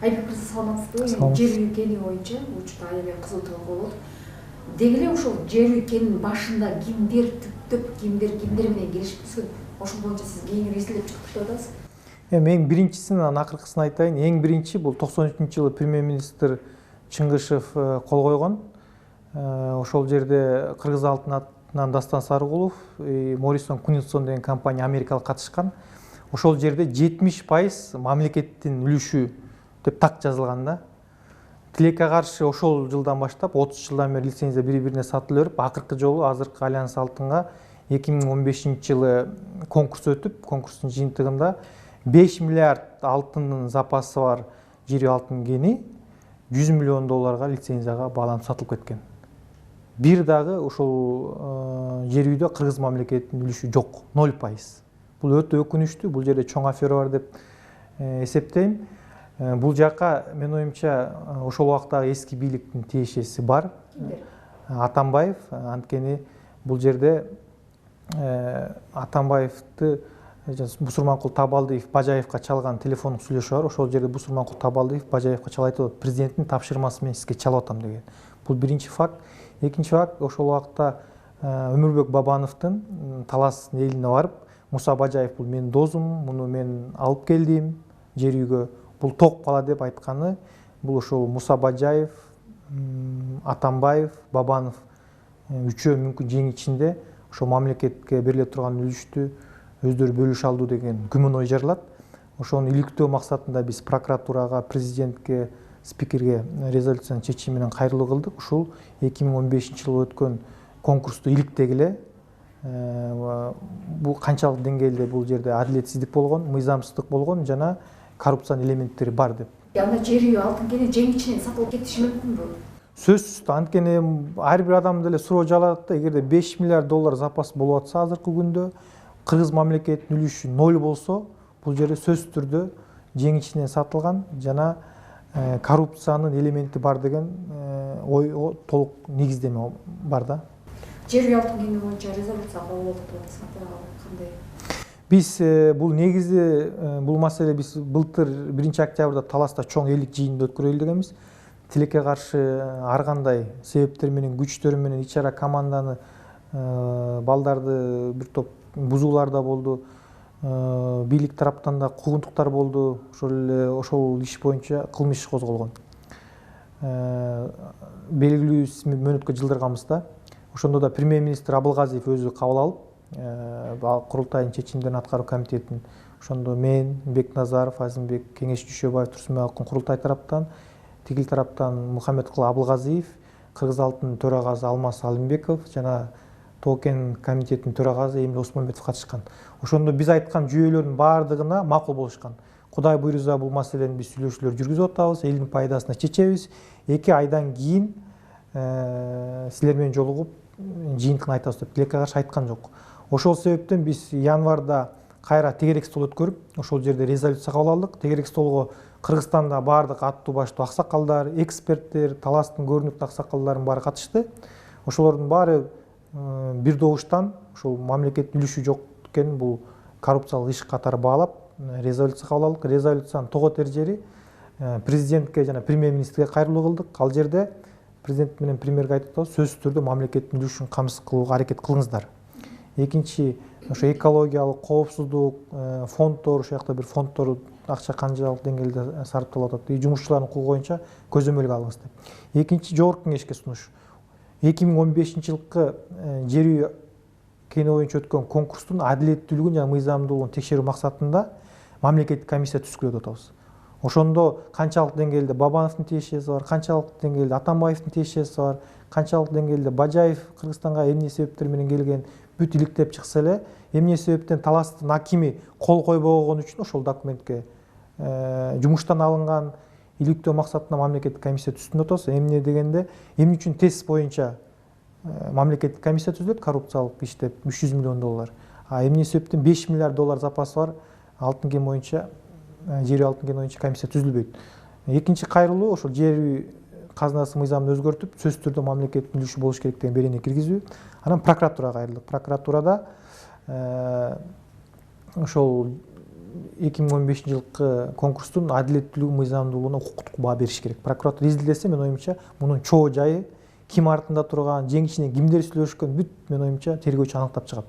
Айбек мырза саламатсызбы? Жер үй кени боюнча учурда аябай кызуу талкуу болуп атат. Деги эле ошол жер үй кенинин башында кимдер түптөп, кимдер менен келишип түзгөн? Ошол боюнча сиз кеңири эстелеп чыгып атасыз? Эң биринчисин анан акыркысын айтайын. Эң биринчи бул 93-жылы премьер-министр Чыңгышев кол койгон. Ошол жерде Кыргыз алтынынан Дастан Сарыгулов, Морисон Кунинсон деген компания америкалык катышкан. Ошол жерде 70% мамлекеттин үлүшү деп так жазылган да. Тилекке каршы ошол жылдан баштап 30 жылдан бери лицензия бири-бирине сатылып берип, акыркы жолу азыркы Альянс алтынга 2015-жылы конкурс өтүп, конкурстун жыйынтыгында 5 миллиард алтындын запасы бар жер үй алтын кени $100 миллион лицензияга бааланып сатылып кеткен. Бир дагы ошол жер үйдө кыргыз мамлекетинин үлүшү жок, 0%. Бул өтө өкүнүчтүү, бул жерде чоң афера бар деп эсептейм. Бул жака менин оюмча ошол убактагы эски бийликтин тиешеси бар. Атамбаев, анткени бул жерде Атамбаевди Бусурманкул Табалдиев Бажаевка чалган телефондук сүйлөшүү бар. Ошол жерде Бусурманкул Табалдиев Бажаевка чалып айтып атат, президенттин тапшырмасы менен сизге чалып атам деген. Бул биринчи факт. Экинчи факт, ошол убакта Өмүрбек Бабановдун Талас элине барып, Муса Бажаев бул менин досум, муну мен алып келдим жер үйгө, бул ток бала деп айтканы, бул ошол Муса Бажаев, Атамбаев, Бабанов үчөө мүмкүн жең ичинде ошол мамлекетке бериле турган үлүштү өздөрү бөлүшө алды деген күмөн ой жаралат. Ошону иликтөө максатында биз прокуратурага, президентке, спикерге резолюциянын чечими менен кайрылуу кылдык. Ушул 2015-жылы өткөн конкурсту иликтегиле бул канчалык деңгээлде бул жерде адилетсиздик болгон, мыйзамсыздык болгон жана коррупциянын элементтери бар деп. Анда жер үй алтын кени жең ичинен сатылып кетиши мүмкүнбү? Сөзсүз, анткени ар бир адам деле суроо жалат да, эгерде $5 миллиард запас болуп атса азыркы күндө, кыргыз мамлекетинин үлүшү 0 болсо, бул жерде сөзсүз түрдө жең ичинен сатылган жана коррупциянын элементи бар деген ой толук негиздеме бар да. Жер үй алтын кени боюнча резолюция кабыл болуп атасыздар, кандай? Биз бул негизи бул маселе биз былтыр 1-октябрда Таласта чоң элдик жыйынды өткөрөлү дегенбиз. Тилекке каршы ар кандай себептер менен, күчтөр менен ич ара команданы балдарды бир топ бузуулар да болду. Бийлик тараптан да куугунтуктар болду. Ошол иш боюнча кылмыш иш козголгон. Белгилүү мөөнөткө жылдырганбыз да. Ошондо да премьер-министр Абылгазиев өзү кабыл алып, курултайдын чечимдерин аткаруу комитетин, ошондо мен, Бекназаров, Азимбек, Кеңеш Дүйшөбаев, Турсунбек курултай тараптан, тигил тараптан Мухаммедкул Абылгазиев, Кыргыз алтынын төрагасы Алмаз Алимбеков жана Токен комитетинин төрагасы Эмил Осмонбетов катышкан. Ошондо биз айткан жүйөлөрдүн баардыгына макул болушкан. Кудай буйруза бул маселени биз сүйлөшүүлөр жүргүзүп атабыз, элдин пайдасына чечебиз. 2 айдан кийин силер менен жолугуп жыйынтыгын айтабыз деп тилекке каршы айткан жок. Ошол себептен биз январда кайра тегерек стол өткөрүп, ошол жерде резолюция кабыл алдык. Тегерек столго Кыргызстанда баардык аттуу баштуу аксакалдар, эксперттер, Таластын көрүнүктүү аксакалдарын баары катышты. Ошолордун баары бир добуштан ушул мамлекеттин үлүшү жок экенин бул коррупциялык иш катары баалап резолюция кабыл алдык. Резолюциянын тогот эрежери президентке жана премьер-министрге кайрылуу кылдык. Ал жерде президент менен премьерге айтып атабыз, сөзсүз түрдө мамлекеттин үлүшүн камсыз кылууга аракет кылыңыздар. Экинчи, ошо экологиялык коопсуздук фонддор, ошол жакта бир фонддор акча канчалык деңгээлде сарпталып атат, жумушчулардын укугу боюнча көзөмөлгө алыңыз деп. Экинчи, жогорку кеңешке сунуш. 2015-жылкы жер үй кени боюнча өткөн конкурстун адилеттүүлүгүн жана мыйзамдуулугун текшерүү максатында мамлекеттик комиссия түзгүлөп атабыз. Ошондо канчалык деңгээлде Бабановдун тиешеси бар, канчалык деңгээлде Атамбаевдин тиешеси бар, канчалык деңгээлде Бажаев Кыргызстанга эмне себептер менен келген, бүт иликтеп чыкса эле, эмне себептен Таластын акими кол койбогон үчүн ошол документке жумуштан алынган иликтөө максатында мамлекеттик комиссия түздүн атабыз. Эмне дегенде, эмне үчүн тест боюнча мамлекеттик комиссия түзүлөт, коррупциялык иштеп $300 миллион. А эмне себептен $5 миллиард запасы бар алтын кен боюнча, жер үй алтын кен боюнча комиссия түзүлбөйт. Экинчи кайрылуу ошол жер үй казынасы мыйзамын өзгөртүп, сөзсүз түрдө мамлекеттин үлүшү болуш керек деген берене киргизүү. Анан прокуратурага кайрылдык. Прокуратурада ошол 2015 жылкы конкурстун адилеттүүлүгү, мыйзамдуулугуна укуктук баа бериш керек. Прокуратура изилдесе, менин оюмча, мунун чоо жайы, ким артында турган, жең ичинен кимдер сүйлөшкөн, бүт менин оюмча тергөөчү аныктап чыгат.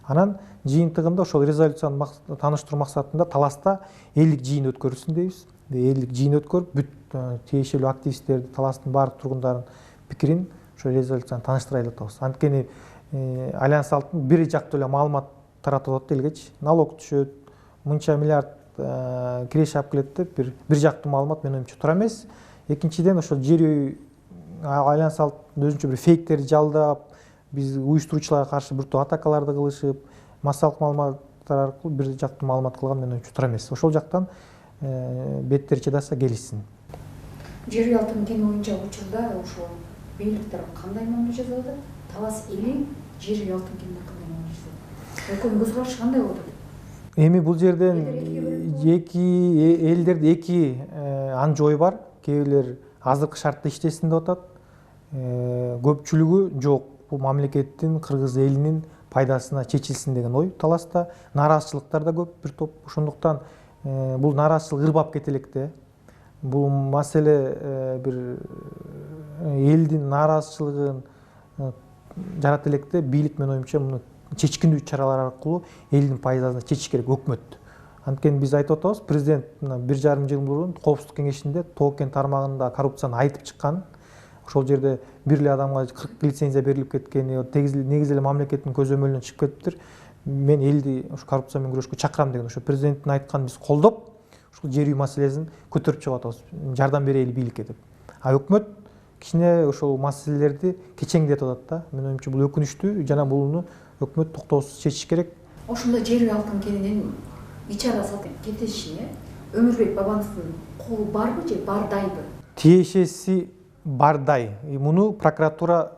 Анан жыйынтыгында ошол резолюцияны тааныштыруу максатында Таласта элдик жыйын өткөрүлсүн дейбиз. Элдик жыйын өткөрүп, бүт тиешелүү активисттерди, Таластын баардык тургундарын пикирин ошо резолюцияны тааныштырайлы атабыз. Анткени Альянс Алтын бир жактуу эле маалымат таратып атат элгечи. Налог түшөт, мынча миллиард киреше алып келет деп бир жактуу маалымат менин оюмча туура эмес. Экинчиден ошол жер үй Альянс Алтын өзүнчө бир фейктерди жалдап, биз уюштуруучуларга каршы бир топ атакаларды кылышып, массалык маалыматтар аркылуу бир жактуу маалымат кылган менин оюмча туура эмес. Ошол жактан беттери чыдаса келишсин. Жер үй Алтын кени боюнча учурда ошол бийликтер кандай мамиле жасап атат? Талас эли жер үй Алтын кенине кандай мамиле жасап атат? Экөөнүн көз карашы кандай болуп атат? Эми бул жерден элдерде эки анча ой бар. Кээ бирлер азыркы шартта иштесин деп атат. Көпчүлүгү жок. Бул мамлекеттин, кыргыз элинин пайдасына чечилсин деген ой Таласта. Нааразычылыктар да көп бир топ. Ошондуктан бул нааразычылык ырбап кете элек да. Бул маселе бир элдин нааразычылыгын жарата элек да. Бийлик менин оюмча муну чечкиндүү чаралар аркылуу элдин пайдасына чечиш керек, өкмөт. Анткени биз айтып атабыз, президент 1,5 жыл мурун Коопсуздук кеңешинде Тоо-Кен тармагында коррупцияны айтып чыккан. Ошол жерде бир эле адамга 40 лицензия берилип кеткени, негизи эле мамлекеттин көзөмөлүнөн чыгып кетиптир. Мен элди ошо коррупция менен күрөшкө чакырам деген ошо президенттин айтканын биз колдоп, ушул жер үй маселесин көтөрүп чыгып атабыз. Жардам берели бийликке деп. А өкмөт кичине ошол маселелерди кечеңдетип атат да. Менин оюмча бул өкүнүчтүү жана буну өкмөт токтоосуз чечиш керек. Ошондо жер үй Алтын кенинин ичара сатып кетишине Өмүрбек Бабановдун колу барбы же бардайбы? Тиешеси бардай. Муну прокуратура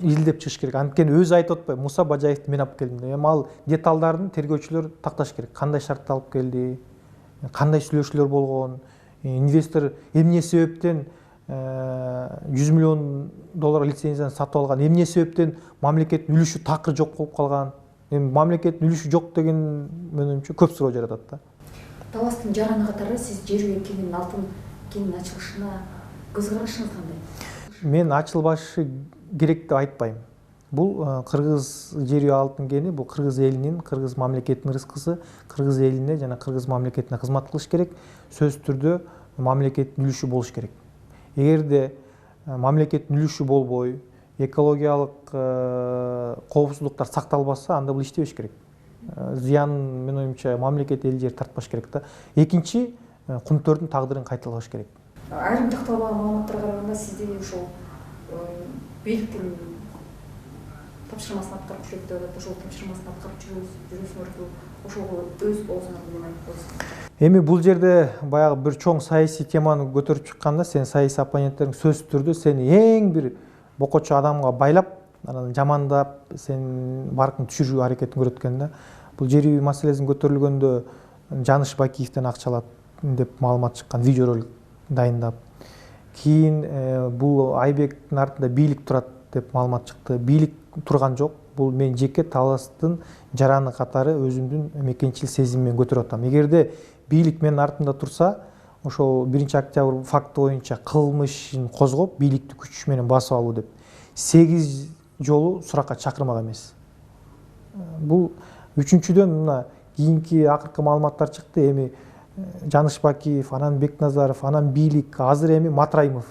изилдеп чыгыш керек. Анткени өзү айтып атпайбы, Муса Бажаевди мен алып келдим деп. Эми ал деталдарын тергөөчүлөр такташ керек. Кандай шартта алып келди, кандай сүйлөшүүлөр болгон, инвестор эмне себептен $100 миллион лицензияны сатып алган, эмне себептен мамлекеттин үлүшү такыр жок болуп калган. Эми мамлекеттин үлүшү жок деген менин оюмча көп суроо жаратат да. Таластын жараны катары сиз жер үй кенинин Алтын кенинин ачылышына көз карашыңыз кандай? Мен ачылбашы керек деп айтпайм. Бул кыргыз жер үй Алтын кени, бул кыргыз элинин, кыргыз мамлекетинин рызкысы, кыргыз элине жана кыргыз мамлекетине кызмат кылыш керек. Сөзсүз түрдө мамлекеттин үлүшү болуш керек. Эгерде мамлекеттин үлүшү болбой, экологиялык коопсуздуктар сакталбаса, анда бул иштебеш керек. Зыянын менин оюмча мамлекет эл жер тартпаш керек да. Экинчи, кумтөрдүн тагдырын кайталагыш керек. Айрым такталбаган маалыматтарга караганда сизди ошол бийликтин тапшырмасын аткарып жүрөт деп атат. Ошол тапшырмасын аткарып жүрүүсүңөрбү? Ошого өз оозуңан эмне айтып коесуз? Эми бул жерде баягы бир чоң саясий теманы көтөрүп чыкканда, сен саясий оппоненттериң сөзсүз түрдө сени эң бир бокочу адамга байлап, анан жамандап, сен баркын түшүрүү аракетин көрөт экен да. Бул жер үй маселесин көтөрүлгөндө Жаныш Бакиевден акча алат деп маалымат чыккан, видеоролик дайындап. Кийин бул Айбектин артында бийлик турат деп маалымат чыкты. Бийлик турган жок. Бул мен жеке Таластын жараны катары өзүмдүн мекенчил сезимимен көтөрүп атам. Эгерде бийлик менин артында турса, ошол 1-октябрь факты боюнча кылмышын козгоп, бийликти күч менен басып алуу деп 8 жолу суракка чакырмак эмес. Бул үчүнчүдөн мына кийинки акыркы маалыматтар чыкты. Эми Жаныш Бакиев, анан Бекназаров, анан бийлик азыр эми Матраимовго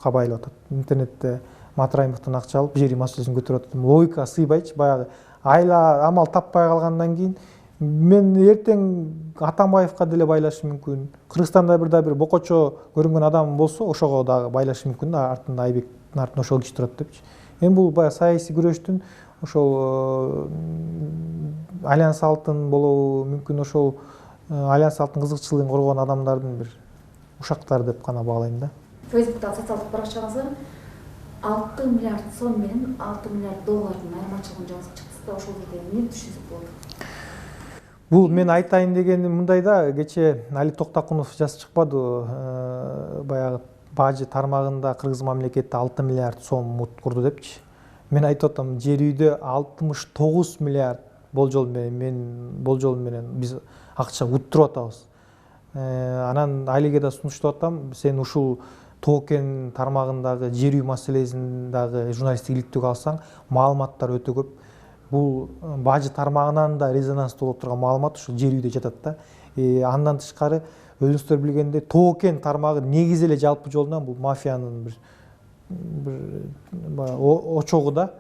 байлап атат. Интернетте Матраимовдон акча алып, жер үй маселесин көтөрүп атат. Логика сыйбайчы, баягы айла амал таппай калгандан кийин мен эртең Атамбаевга деле байлашым мүмкүн. Кыргызстанда бир бокочо көрүнгөн адам болсо, ошого дагы байлашым мүмкүн да, артында Айбектин артында ошол киши турат депчи. Эми бул баягы саясий күрөштүн ошол Альянс Алтын болобу мүмкүн, ошол Альянс Алтын кызыкчылыгын коргон адамдардын бир ушактары деп гана баалайм да. Фейсбуктагы социалдык баракчаңызда 6 миллиард сом менен 6 миллиард доллардын айырмачылыгын жазып чыктыңыз да, ошол жерде эмне түшүнсөк болот? Бул мен айтайын дегеним мындай да, кече Али Токтакунов жазып чыкпадыбы, баягы бажы тармагында кыргыз мамлекети 6 миллиард сом мут курду депчи. Мен айтып атам, жер үйдө 69 миллиард болжол менен биз акча уттуруп атабыз. Анан айлыга да сунуштап атам, сен ушул Тоо-Кен тармагындагы жер үй маселесин дагы журналисттик иликтөөгө алсаң, маалыматтар өтө көп. Бул бажы тармагынан да резонанстуу болуп турган маалымат ушул жер үйдө жатат да. Андан тышкары өзүңүздөр билгендей Тоо-Кен тармагы негизи эле жалпы жолунан бул мафиянын бир очогу да.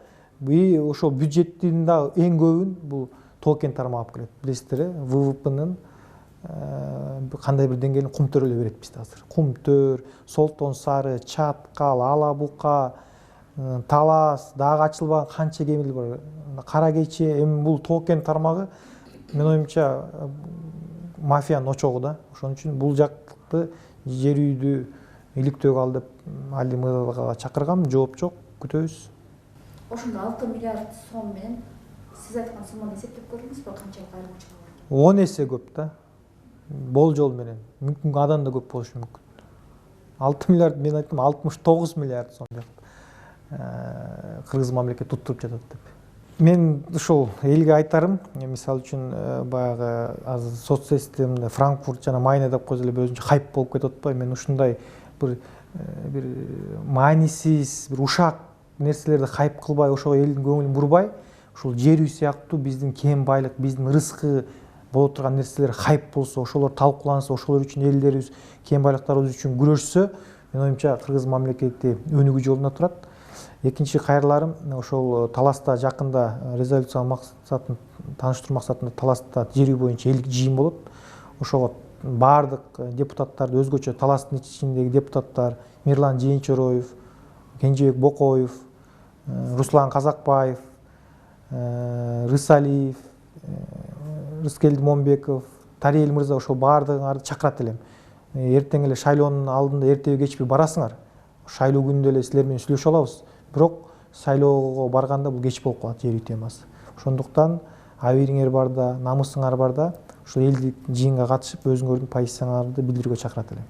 Ошол бюджеттин да эң көбүн бул Тоо-Кен тармагы алып келет. Билесиздер, ВВПнын кандай бир деңгээлин Кумтөр эле берет бизде азыр. Кумтөр, Солтон Сары, Чаткал, Ала Бука, Талас, дагы ачылбаган канча кемелер бар. Кара Кече, эми бул Тоо-Кен тармагы менин оюмча мафиянын очогу да. Ошон үчүн бул жакты жер үйдү иликтөөгө ал деп Али мырзага чакыргам, жооп жок, күтөбүз. Ошондо 6 миллиард сом менен сиз айткан сумманы эсептеп көрдүңүзбү, канчалык айырмачылыгы бар? 10 эсе көп да. Болжол менен. Мүмкүн адан да көп болушу мүмкүн. 6 миллиард, мен айттым 69 миллиард сом деп. Кыргыз мамлекет туттуруп жатат деп. Мен ушул элге айтарым, мисалы үчүн баягы азыр соцсистемде Франкфурт жана Майна деп койсо эле өзүнчө хайп болуп кетип атпайбы? Мен ушундай бир маанисиз, бир ушак нерселерди хайп кылбай, ошого элдин көңүлүн бурбай, ушул жер үй сыяктуу биздин кем байлык, биздин ырыскы боло турган нерселер хайп болсо, ошолор талкууланса, ошолор үчүн элдерибиз, кем байлыктарыбыз үчүн күрөшсө, менин оюмча кыргыз мамлекети өнүгүү жолуна турат. Экинчи кайрыларым, ошол Таласта жакында резолюциянын максатын тааныштыруу максатында Таласта жер үй боюнча элдик жыйын болот. Ошого баардык депутаттарды, өзгөчө Таластын ичиндеги депутаттар Мирлан Жээнчороев, Кенжебек Бокоев, Руслан Казакбаев, Рысалиев, Рыскелди Момбеков, Тариел мырза, ошол баардыгыңарды чакырат элем. Эртең эле шайлоонун алдында эртеби кечпей барасыңар. Шайлоо күнүндө эле силер менен сүйлөшө алабыз. Бирок шайлоого барганда бул кеч болуп калат, жер үй темасы. Ошондуктан абийириңер барда, намысыңар барда ушул элдик жыйынга катышып өзүңөрдүн позицияларыңарды билдирүүгө чакырат элем.